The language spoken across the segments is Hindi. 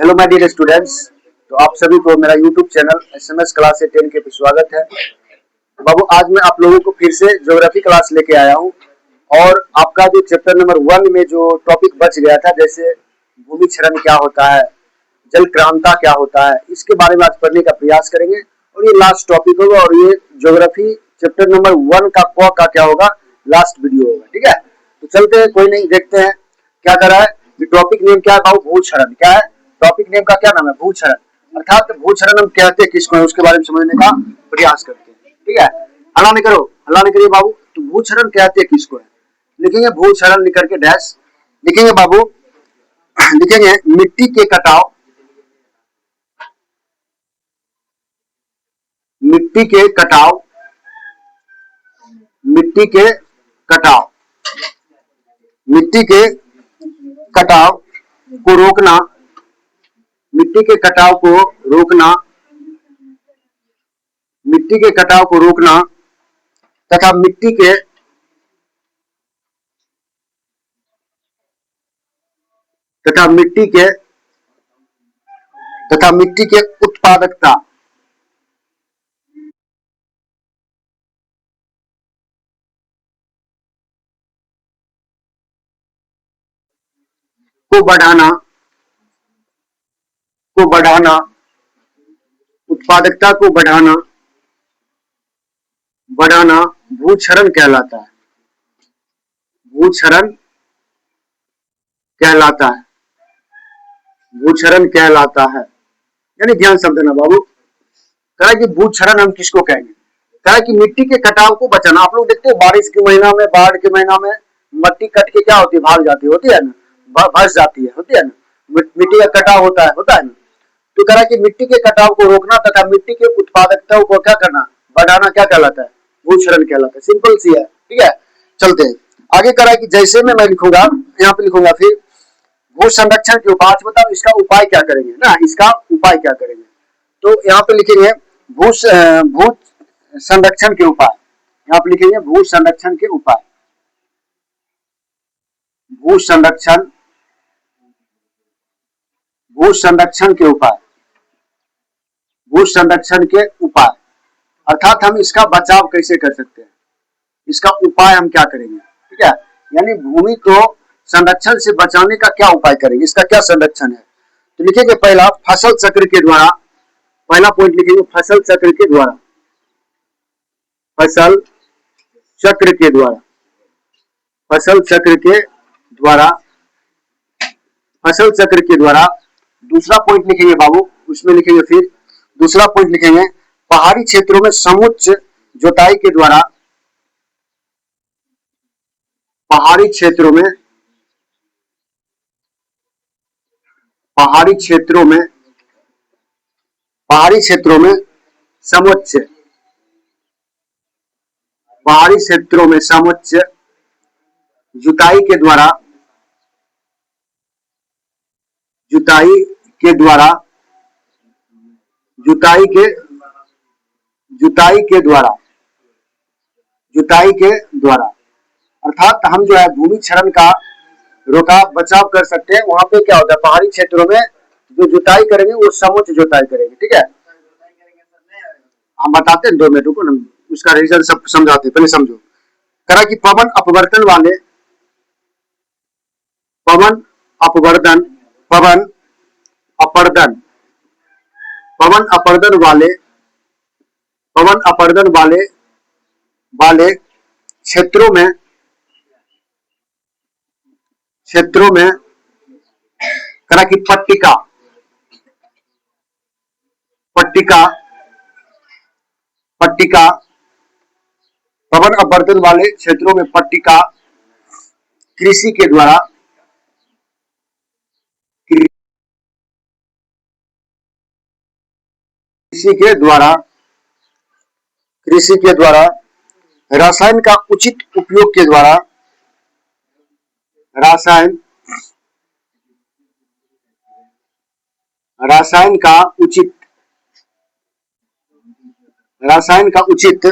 Hello my dear students. तो आप सभी को मेरा यूट्यूब चैनल एसएमएस क्लास 10 के पे स्वागत है। बाबू आज मैं आप लोगों को फिर से ज्योग्राफी क्लास लेके आया हूँ और आपका जो चैप्टर नंबर 1 में जो टॉपिक बच गया था, जैसे भूमि क्षरण क्या होता है, जल क्रांता क्या होता है, इसके बारे में आज पढ़ने का प्रयास करेंगे और ये लास्ट टॉपिक होगा और ये ज्योग्राफी चैप्टर नंबर 1 का क्या होगा, लास्ट वीडियो होगा। ठीक है, तो चलते हैं, कोई नहीं, देखते हैं क्या कर रहा है। टॉपिक नेम क्या है बाबू? भूक्षरण। क्या है टॉपिक नेम का? क्या नाम है? भूक्षरण। अर्थात भूक्षरण हम कहते हैं किसको है, उसके बारे में समझने का प्रयास करते हैं। ठीक है, हल्ला नहीं करो, हल्ला नहीं करिए बाबू। तो भूक्षरण कहते हैं किसको है? लिखेंगे भूक्षरण लिख करके डैश लिखेंगे बाबू। लिखेंगे मिट्टी के कटाव, मिट्टी के कटाव, मिट्टी के कटाव, मिट्टी के कटाव को रोकना, मिट्टी के कटाव को रोकना, मिट्टी के कटाव को रोकना तथा मिट्टी के तथा मिट्टी के तथा मिट्टी के उत्पादकता को बढ़ाना, को बढ़ाना, उत्पादकता को बढ़ाना, बढ़ाना भूक्षरण कहलाता है। भूक्षरण कहलाता है, भूक्षरण कहलाता है। यानी ध्यान शब्द ना बाबू, कहा कि भूक्षरण हम किसको कहेंगे? कहा कि मिट्टी के कटाव को बचाना। आप लोग देखते हो बारिश के महीना में, बाढ़ के महीना में मिट्टी कट के क्या होती है, भाग जाती होती है ना, भस जाती है, होती है ना, मिट्टी का कटाव होता है ना। तो कह रहा कि मिट्टी के कटाव को रोकना तथा मिट्टी के उत्पादकता को क्या करना, बढ़ाना, क्या कहलाता है? भूक्षरण कहलाता है। सिंपल सी है। ठीक है, चलते हैं आगे। कह रहा कि जैसे मैं लिखूंगा, यहाँ पे लिखूंगा फिर भू संरक्षण के उपाय। बताओ इसका उपाय क्या करेंगे ना, इसका उपाय क्या करेंगे? तो यहाँ पे लिखेंगे भू संरक्षण के उपाय। यहाँ पे लिखेंगे भू संरक्षण के उपाय, भू संरक्षण, भू संरक्षण के उपाय, भू संरक्षण के उपाय। अर्थात हम इसका बचाव कैसे कर सकते हैं, इसका उपाय हम क्या करेंगे। ठीक है, यानी भूमि को संरक्षण से बचाने का क्या उपाय करेंगे, इसका क्या संरक्षण है। तो लिखेंगे पहला फसल चक्र के द्वारा। पहला पॉइंट लिखेंगे फसल चक्र के द्वारा, फसल चक्र के द्वारा, फसल चक्र के द्वारा, फसल चक्र के द्वारा। दूसरा पॉइंट लिखेंगे बाबू, उसमें लिखेंगे फिर दूसरा पॉइंट लिखेंगे पहाड़ी क्षेत्रों में समुच्च जोताई के द्वारा, पहाड़ी क्षेत्रों में, पहाड़ी क्षेत्रों में, पहाड़ी क्षेत्रों में समुच्च, पहाड़ी क्षेत्रों में समुच्च जुताई के द्वारा, जुताई के द्वारा, जुताई के, जुताई के द्वारा, जुताई के द्वारा। अर्थात हम जो है भूमि क्षरण का रोका बचाव कर सकते हैं। वहां पे क्या होता है, पहाड़ी क्षेत्रों में जो जुताई करेंगे वो समुच्च जुताई करेंगे। ठीक है, हम बताते हैं 2 मिनट रुको ना, उसका रीजन सब समझाते हैं, पहले समझो। करा कि पवन अपवर्तन वाले, पवन अपवर्तन, पवन अपर्दन, पवन अपर्दन वाले, पवन अपर्दन वाले वाले क्षेत्रों में, क्षेत्रों में करा कि पट्टिका, पट्टिका, पट्टिका, पवन अपवर्तन वाले क्षेत्रों में पट्टिका कृषि के द्वारा, कृषि के द्वारा, कृषि के द्वारा रसायन का उचित उपयोग के द्वारा, रासायन, रासायन का उचित, रासायन का उचित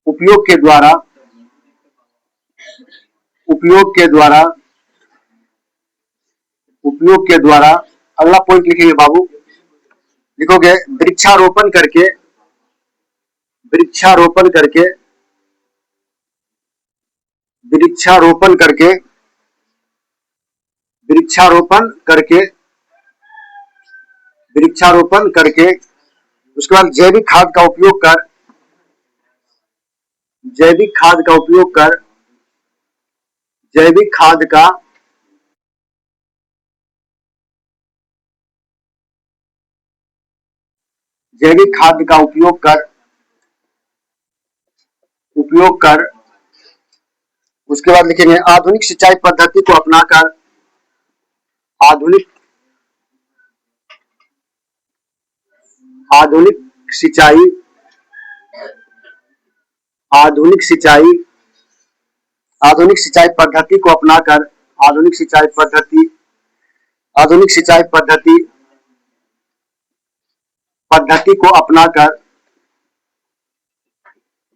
उपयोग के द्वारा, उपयोग के द्वारा, उपयोग के द्वारा अगला पॉइंट लिखेंगे बाबू, लिखोगे वृक्षारोपण करके, वृक्षारोपण करके, वृक्षारोपण करके, वृक्षारोपण करके, वृक्षारोपण करके, उसके बाद जैविक खाद का उपयोग कर, जैविक खाद का उपयोग कर, जैविक खाद का जैविक खाद का उपयोग कर, उपयोग कर। उसके बाद लिखेंगे आधुनिक सिंचाई पद्धति को अपनाकर, आधुनिक आधुनिक सिंचाई, आधुनिक सिंचाई, आधुनिक सिंचाई पद्धति को अपनाकर, आधुनिक सिंचाई पद्धति, आधुनिक सिंचाई पद्धति, पद्धति को अपनाकर,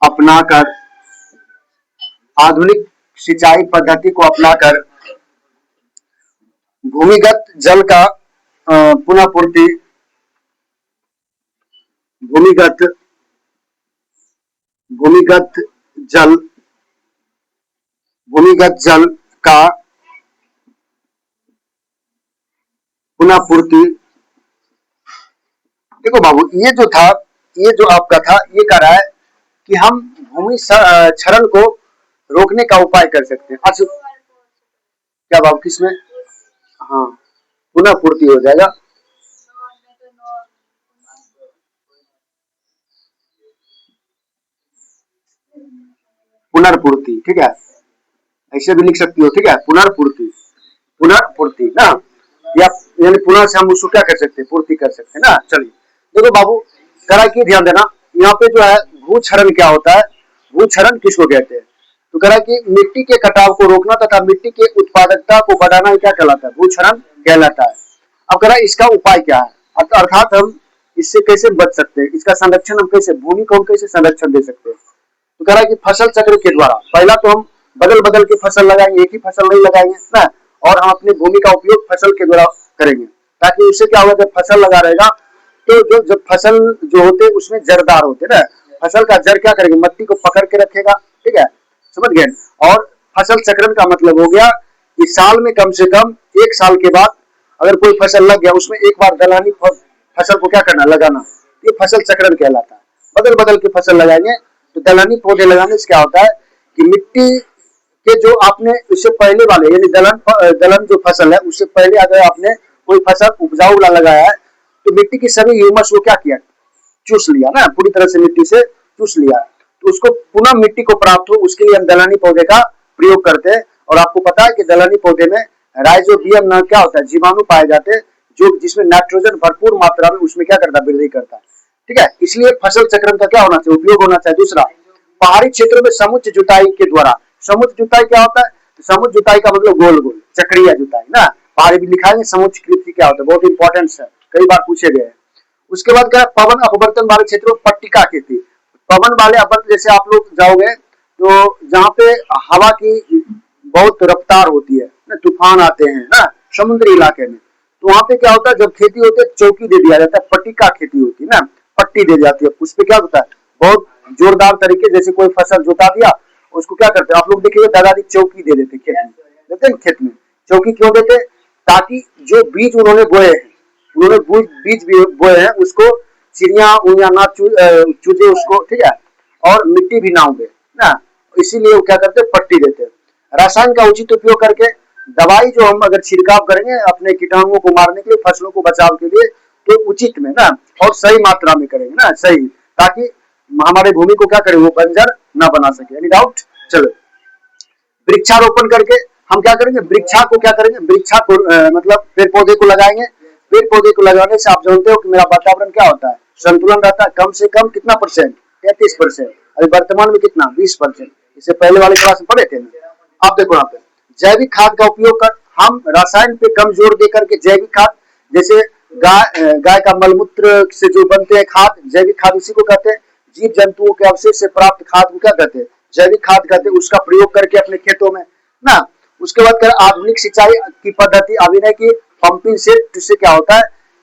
अपनाकर, आधुनिक सिंचाई पद्धति को अपनाकर भूमिगत जल का पुनः पूर्ति, भूमिगत भूमिगत जल, भूमिगत जल का पुनः पूर्ति। देखो बाबू, ये जो था, ये जो आपका था, ये कह रहा है कि हम भूमि क्षरण को रोकने का उपाय कर सकते हैं। अच्छा क्या बाबू, किसमें? हाँ, पुनः पूर्ति हो जाएगा। पुनर्पूर्ति, ठीक है, ऐसे भी लिख सकती हो, ठीक है, पुनर्पूर्ति, पुनर्पूर्ति ना, या यानी पुनः से हम उसको क्या कर सकते हैं, पूर्ति कर सकते हैं ना। चलिए देखो बाबू, करा की ध्यान देना, यहाँ पे जो है भूक्षरण क्या होता है, भूक्षरण किसको कहते हैं? तो कह रहा है कि मिट्टी के कटाव को रोकना तथा मिट्टी के उत्पादकता को बढ़ाना क्या कहलाता है? भूक्षरण कहलाता है। अब कह रहा है इसका उपाय क्या है, अर्थात हम इससे कैसे बच सकते हैं, इसका संरक्षण हम कैसे, भूमि को हम कैसे संरक्षण दे सकते हैं? तो कह रहा है कि फसल चक्र के द्वारा, पहला तो हम बदल बदल के फसल लगाएंगे, एक ही फसल नहीं लगाएंगे ना, और हम अपनी भूमि का उपयोग फसल के द्वारा करेंगे, ताकि उससे क्या होगा, जब फसल लगा रहेगा तो जो जब फसल जो होते उसमें जड़दार होते ना, फसल का जड़ क्या करेगा, मिट्टी को पकड़ के रखेगा, ठीक है, समझ गए। और फसल चक्रण का मतलब हो गया कि साल में कम से कम एक साल के बाद अगर कोई फसल लग गया, उसमें एक बार दलहनी फसल को क्या करना, लगाना, ये फसल चक्रण कहलाता है। बदल बदल के फसल लगाएंगे तो दलहनी पौधे लगाने से क्या होता है कि मिट्टी के जो आपने उससे पहले वाले, यानी दलहन जो फसल है उससे पहले अगर आपने कोई फसल उपजाऊ लगाया है तो मिट्टी की सभी ह्यूमस को क्या किया, चूस लिया ना, पूरी तरह से मिट्टी से चूस लिया, तो उसको पुनः मिट्टी को प्राप्त हो, उसके लिए हम दलहनी पौधे का प्रयोग करते हैं। और आपको पता है कि दलहनी पौधे में राइजोबियम नाम क्या होता है, जीवाणु पाए जाते हैं, जो जिसमें नाइट्रोजन भरपूर मात्रा में उसमें क्या करता है, वृद्धि करता है, ठीक है। इसलिए फसल चक्रण का क्या होना चाहिए, उपयोग होना चाहिए। दूसरा, पहाड़ी क्षेत्रों में समुच्च जुताई के द्वारा, समुच्च जुताई क्या होता है, समुच्च जुताई का मतलब गोल गोल चक्रीय जुताई ना, पहाड़ी भी लिखा है, समुच्च कृषि क्या होता है, बहुत इंपॉर्टेंट है, कई बार पूछे गए। उसके बाद क्या, पवन अपवर्तन वाले क्षेत्रों में पट्टिका खेती, पवन वाले अपवर्तन, जैसे आप लोग जाओगे तो जहाँ पे हवा की बहुत रफ्तार होती है ना, तूफान आते हैं ना समुद्री इलाके में, तो वहां पे क्या होता है, जब खेती होती है चौकी दे दिया जाता है, पट्टिका खेती होती है ना, पट्टी दे जाती है, उस पे क्या होता है, बहुत जोरदार तरीके, जैसे कोई फसल जुता दिया, उसको क्या करते हैं आप लोग देखिए, दादाजी चौकी दे देते खेत में, देते हैं खेत में चौकी क्यों देते, ताकि जो बीज उन्होंने बोए हैं, उन्होंने बीज बोए हैं उसको चिड़िया उड़िया ना चूजे उसको, ठीक है, और मिट्टी भी ना उगे ना, इसीलिए वो क्या करते हैं, पट्टी देते हैं। रसायन का उचित उपयोग करके, दवाई जो हम अगर छिड़काव करेंगे अपने कीटाणुओं को मारने के लिए, फसलों को बचाव के लिए, तो उचित में ना और सही मात्रा में करेंगे ना, सही, ताकि हमारे भूमि को क्या करें, वो बंजर ना बना सके। Any doubt? चलो, वृक्षारोपण करके हम क्या करेंगे, वृक्षा को क्या करेंगे, वृक्षा को मतलब पेड़ पौधे को लगाएंगे। पेड़ पौधे को लगाने से आप जानते हो कि मेरा वातावरण क्या होता है, संतुलन रहता है, कम से कम कितना परसेंट, 33%, अभी वर्तमान में कितना, 20%, इससे पहले वाले क्लास में पढ़े थे ना। आप देखो यहाँ पे जैविक खाद का उपयोग कर, हम रसायन पे कम जोर दे करके जैविक खाद, जैसे गाय का मलमूत्र से जो बनते हैं खाद, जैविक खाद उसी को कहते हैं। जीव जंतुओं के अवशेष से प्राप्त खाद को क्या कहते हैं, जैविक खाद कहते हैं। उसका प्रयोग करके अपने खेतों में ना, उसके बाद कर आधुनिक सिंचाई की पद्धति, अभिनय की पंपिंग सेट से क्या होता है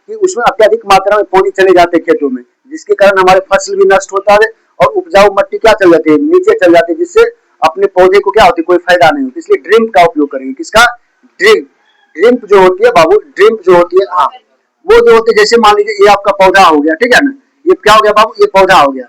कि उसमें अत्यधिक मात्रा में पानी चले जाते हैं खेतों में, जिसके कारण हमारे फसल भी नष्ट होता है और उपजाऊ मिट्टी क्या चल जाती है, नीचे चल जाती है, जिससे अपने पौधे को क्या होती है, कोई फायदा नहीं होता। इसलिए ड्रिप का उपयोग करेंगे। किसका? ड्रिप। ड्रिप जो होती है बाबू, ड्रिप जो होती है, हाँ, वो जो होती है, जैसे मान लीजिए ये आपका पौधा हो गया, ठीक है ना, ये क्या हो गया बाबू, ये पौधा हो गया,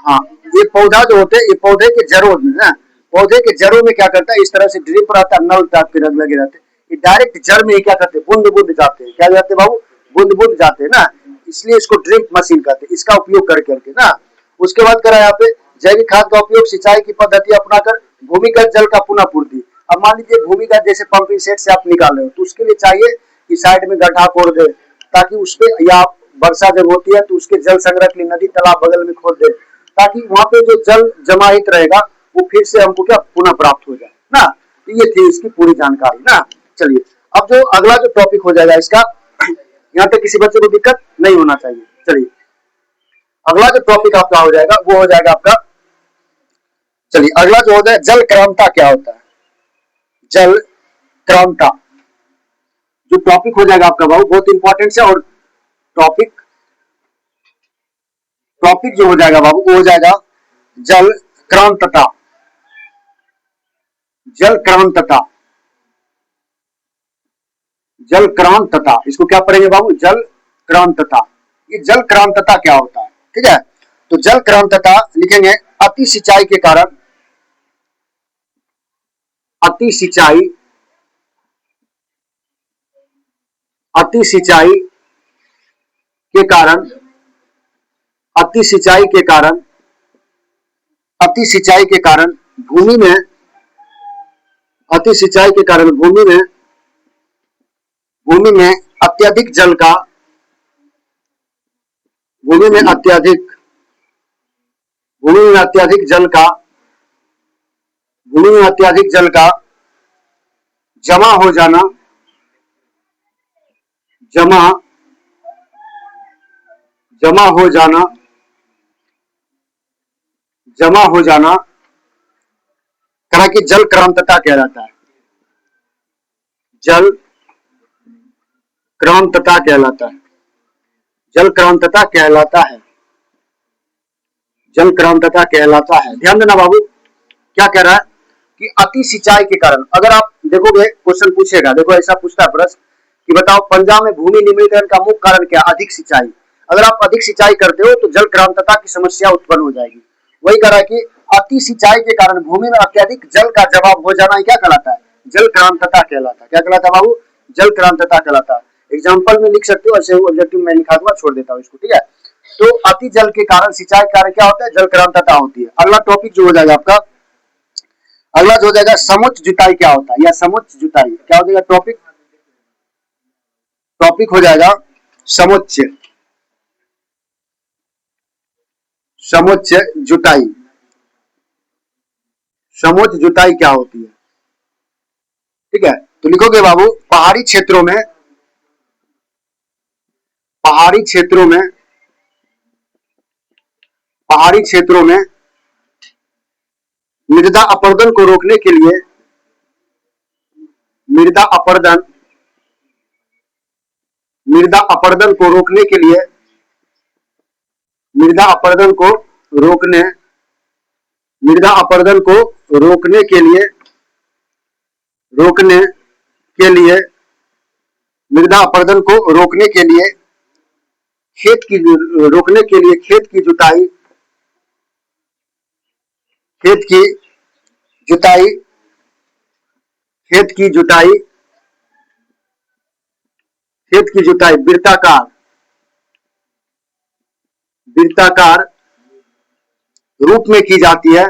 हाँ, ये पौधा जो होते हैं, ये पौधे के जड़ों में ना, पौधे के जड़ों में क्या करता है, इस तरह से ड्रिप रहता है, नल टाइप के लगे रहते हैं, ये डायरेक्ट जड़ में ही क्या करते हैं, बूंद बूंद जाते हैं। क्या जाते हैं बाबू? बूंद बूंद जाते हैं ना, इसलिए इसको ड्रिप मशीन कहते हैं। इसका उपयोग कर करके ना, उसके बाद करा यहाँ पे जैविक खाद का उपयोग, सिंचाई की पद्धति अपनाकर भूमिगत जल का पुनः पूर्ति। अब मान लीजिए भूमिगत जैसे पंपिंग सेट से आप निकाल रहे हो, तो उसके लिए चाहिए कि साइड में गड्ढा खोद दे, ताकि उसपे, या वर्षा जब होती है तो उसके जल संग्रह के लिए नदी तालाब बगल में खोद दे, ताकि वहां पे जो जल जमाहित रहेगा वो फिर से हमको क्या पुनः प्राप्त हो जाए ना। तो ये थी इसकी पूरी जानकारी ना। चलिए, अब जो अगला जो टॉपिक हो जाएगा इसका, यहाँ तक किसी बच्चे को दिक्कत नहीं होना चाहिए। चलिए, अगला जो टॉपिक आपका हो जाएगा वो हो जाएगा आपका, चलिए अगला जो हो जाए, जल क्रांता क्या होता है। जल क्रांता जो टॉपिक हो जाएगा आपका बाबू, बहुत इंपॉर्टेंट है। और टॉपिक टॉपिक जो हो जाएगा बाबू वो हो जाएगा जल क्रांतता। जल क्रांतता, जल क्रांतता, इसको क्या पढ़ेंगे बाबू? जल क्रांतता। ये जल क्रांतता क्या होता है, ठीक है। तो जल क्रांतता लिखेंगे, अति सिंचाई के कारण, अति सिंचाई, अति सिंचाई के कारण, अति सिंचाई के कारण, अति सिंचाई के कारण भूमि में, अति सिंचाई के कारण भूमि में, भूमि में अत्यधिक जल का, भूमि में अत्यधिक, भूमि में अत्यधिक जल का, भूमि में अत्यधिक जल का जमा हो जाना, जमा जमा हो जाना, जमा हो जाना करा कि जल क्रांतता कहलाता है। जल क्रांतता कहलाता है, जल क्रांतता कहलाता है, जल क्रांतता कहलाता है। ध्यान देना बाबू, क्या कह रहा है कि अति सिंचाई के कारण, अगर आप देखोगे क्वेश्चन पूछेगा, देखो ऐसा पूछता है प्रश्न कि बताओ पंजाब में भूमि निम्नीकरण का मुख्य कारण क्या? अधिक सिंचाई। अगर आप अधिक सिंचाई करते हो तो जल क्रांतता की समस्या उत्पन्न हो जाएगी। वही कह रहा है कि अति सिंचाई के कारण भूमि में अत्यधिक जल का जमाव हो जाना क्या कहलाता है? जल क्रांतता कहलाता है। क्या कहलाता है बाबू? जल क्रांतता कहलाता है। एग्जाम्पल में लिख सकते हो, ऐसे ऑब्जेक्टिव में लिखा दूंगा, छोड़ देता हूँ इसको, ठीक है। तो अति जल के कारण सिंचाई कार्य क्या होता है? जल क्रांतता होती है। अगला टॉपिक जो हो जाएगा आपका, अगला जो हो जाएगा समुच्च जुताई क्या होता है, या समुच्च जुताई क्या हो जाएगा टॉपिक, टॉपिक हो जाएगा समुच्च, समुच्च जुताई। समुच्च जुताई क्या होती है, ठीक है। तो लिखोगे बाबू, पहाड़ी क्षेत्रों में, पहाड़ी क्षेत्रों में, पहाड़ी क्षेत्रों में मृदा अपरदन को रोकने के लिए, मृदा अपरदन, मृदा अपरदन को रोकने के लिए, मृदा अपरदन को रोकने, मृदा अपरदन को रोकने के लिए, रोकने के लिए, मृदा अपरदन को रोकने के लिए खेत की, रोकने के लिए खेत की जुताई, खेत की जुताई, खेत की जुताई, खेत की जुताई वृत्ताकार, वृत्ताकार रूप में की जाती है,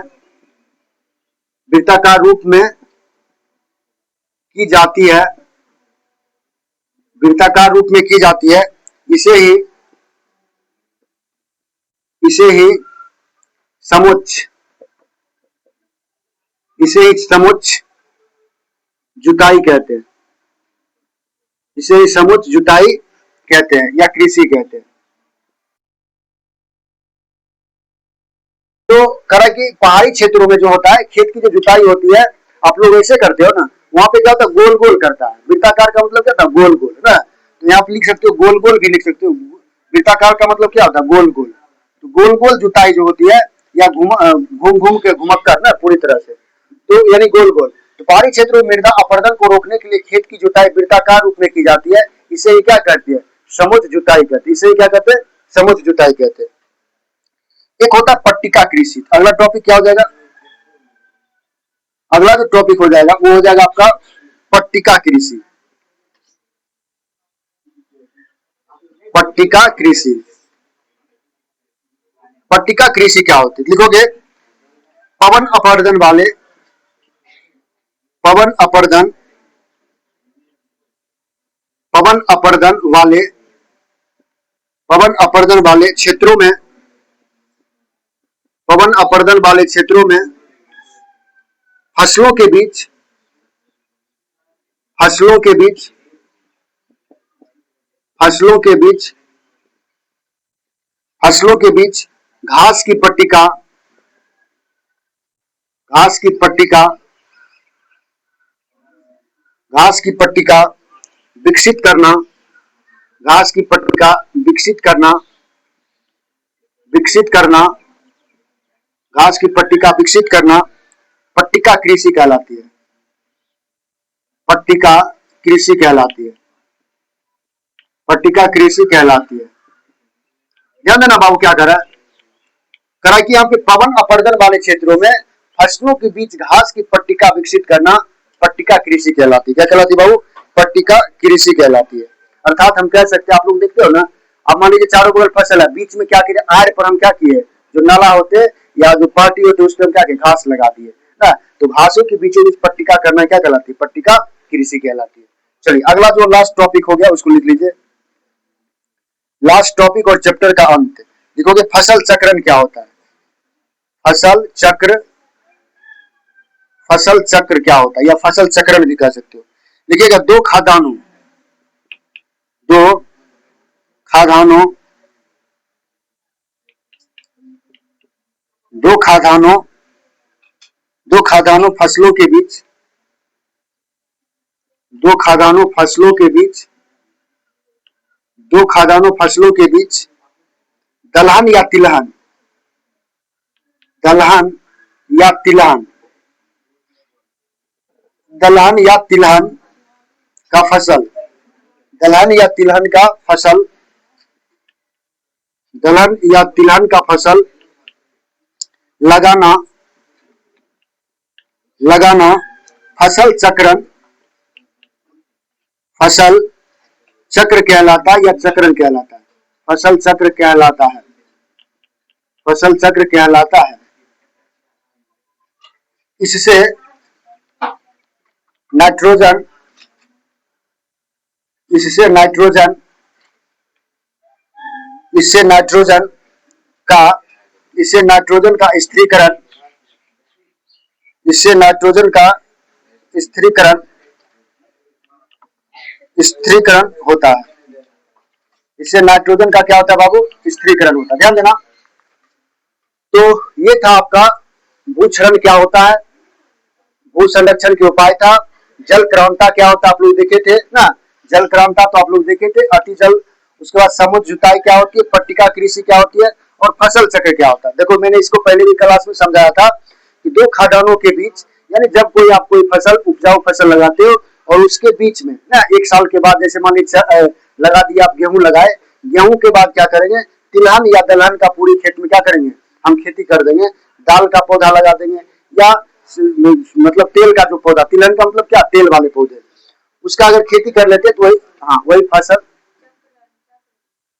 वृत्ताकार रूप में की जाती है, वृत्ताकार रूप में की जाती है। इसे ही, इसे ही समुच्च, इसे ही समुच्च जुताई कहते हैं, इसे ही समुच्च जुताई कहते हैं या कृषि कहते हैं। तो करा कि पहाड़ी क्षेत्रों में जो होता है खेत की जो जुताई होती है, आप लोग ऐसे करते हो ना, वहां पे क्या होता है, गोल गोल करता है। वृत्ताकार का मतलब क्या था, गोल गोल है ना। तो यहाँ पे लिख सकते हो गोल गोल भी लिख सकते हो। वृत्ताकार का मतलब क्या होता है, गोल गोल। तो गोल गोल जुताई जो होती है, या घूम घूम के घुमक्कर ना पूरी तरह से, तो यानी गोल गोल। तो पहाड़ी क्षेत्रों में मृदा अपरदन को रोकने के लिए खेत की जुताई वृत्ताकार रूप में की जाती है। इसे ही क्या कहते हैं, समुच जुताई कहते हैं। इसे ही क्या कहते हैं, समुच जुताई कहते हैं। एक होता है पट्टिका कृषि। अगला टॉपिक क्या हो जाएगा, अगला जो टॉपिक हो जाएगा वो हो जाएगा आपका पट्टिका कृषि। पट्टिका कृषि, पट्टिका कृषि क्या होती है, लिखोगे पवन अपरदन वाले, पवन अपरदन, पवन अपरदन वाले, पवन अपरदन वाले क्षेत्रों में, पवन अपरदन वाले क्षेत्रों में फसलों के बीच, फसलों के बीच, फसलों के बीच, फसलों के बीच घास की पट्टिका, घास की पट्टिका, घास की पट्टिका विकसित करना, घास की पट्टिका विकसित करना, विकसित करना, घास की पट्टिका विकसित करना पट्टिका कृषि कहलाती है। पट्टिका कृषि कहलाती है, पट्टिका कृषि कहलाती है। ध्यान देना बाबू क्या करा कि यहाँ पे पवन अपरदन वाले क्षेत्रों में फसलों के बीच घास की पट्टिका विकसित करना पट्टिका कृषि कहलाती है। क्या कहलाती है बाबू, पट्टिका कृषि कहलाती है। अर्थात हम कह सकते हैं, आप लोग देखते हो ना, अब मान लीजिए चारों बगल फसल है, बीच में क्या किए, आड़ पर हम क्या किए, जो नाला होते या जो पार्टी होते उस पर हम क्या किए, घास लगा दिए ना। तो घासों के बीचों बीच पट्टिका करना क्या कहलाती है, पट्टिका कृषि कहलाती है। चलिए अगला जो लास्ट टॉपिक हो गया उसको लिख लीजिए, लास्ट टॉपिक और चैप्टर का अंत। लिखोगे फसल चक्रण क्या होता है, फसल चक्र, फसल चक्र क्या होता है, या फसल चक्रण भी कह सकते हो। लिखिएगा दो खाद्यान्नों, दो खाद्यान्नों, दो खाद्यान्नों, दो खाद्यान्नों फसलों के बीच, दो खाद्यान्नों फसलों के बीच, दो खाद्यान्नों फसलों के बीच दलहन या तिलहन, दलहन या तिलहन, दलहन या तिलहन का फसल, दलहन या तिलहन का फसल, दलहन या तिलहन का फसल लगाना, लगाना फसल चक्रण, फसल चक्र कहलाता है या चक्रण कहलाता है, फसल चक्र कहलाता है, फसल चक्र कहलाता है। इससे नाइट्रोजन, इससे नाइट्रोजन, इससे नाइट्रोजन का, इससे नाइट्रोजन का स्थिरीकरण, इससे नाइट्रोजन का स्थिरीकरण, स्थिरीकरण होता है। इससे नाइट्रोजन का क्या होता है बाबू, स्थिरीकरण होता है। ध्यान देना। तो ये था आपका भूक्षरण क्या होता है, भू संरक्षण के उपाय था। जल क्रांता क्या होता है आप लोग देखे थे ना, जल क्रांता तो आप लोग देखे थे, अति जल। उसके बाद समुद्र जुताई क्या होती है, पट्टिका कृषि क्या होती है, और फसल चक्र क्या होता है। देखो मैंने इसको पहले भी क्लास में समझाया था कि दो खाद्यान्नों के बीच, यानी जब कोई आप कोई फसल, उपजाऊ फसल लगाते हो और उसके बीच में ना एक साल के बाद, जैसे मान लीजिए लगा दिया आप गेहूं लगाए, गेहूं के बाद क्या करेंगे, तिलहन या दलहन का पूरी खेत में क्या करेंगे, हम खेती कर देंगे, दाल का पौधा लगा देंगे, या मतलब तेल का जो पौधा, तिलहन का मतलब क्या, तेल वाले पौधे, उसका अगर खेती कर लेते तो वही, हाँ वही फसल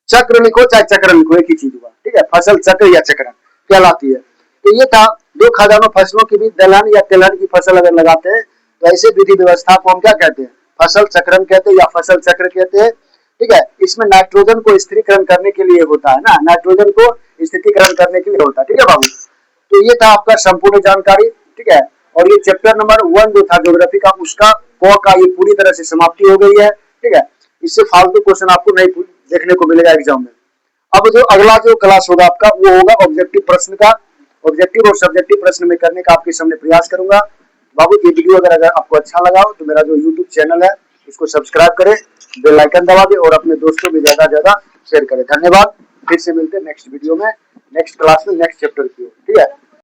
चक्र लिखो चाहे चक्रण लिखो, एक ही चीज हुआ, ठीक है। फसल चक्र या चक्रण कहलाती है। तो ये था दो खाद्यान्नों फसलों के बीच दलहन या तिलहन की फसल अगर लगाते हैं तो ऐसे विधि व्यवस्था को हम क्या कहते हैं, फसल चक्रण कहते हैं या फसल चक्र कहते हैं, ठीक है। इसमें नाइट्रोजन को स्थिरीकरण करने के लिए होता है ना, नाइट्रोजन को स्थिरीकरण करने के लिए होता है, ठीक है बाबू। तो ये था आपका संपूर्ण जानकारी, ठीक है। और ये चैप्टर नंबर 1 जो था ज्योग्राफी का, उसका क का ये पूरी तरह से समाप्ति हो गई है, ठीक है। इससे फालतू क्वेश्चन आपको नहीं देखने को मिलेगा एग्जाम में। अब जो अगला जो क्लास होगा आपका वो होगा ऑब्जेक्टिव प्रश्न का, ऑब्जेक्टिव और सब्जेक्टिव प्रश्न में करने का आपके सामने प्रयास करूंगा। बाबू ये वीडियो अगर आपको अच्छा लगा हो तो मेरा जो यूट्यूब चैनल है इसको सब्सक्राइब करें, बेल आइकन दबा दें और अपने दोस्तों में ज्यादा शेयर करें। धन्यवाद। फिर से मिलते हैं नेक्स्ट वीडियो में, नेक्स्ट क्लास में, नेक्स्ट चैप्टर की ओर।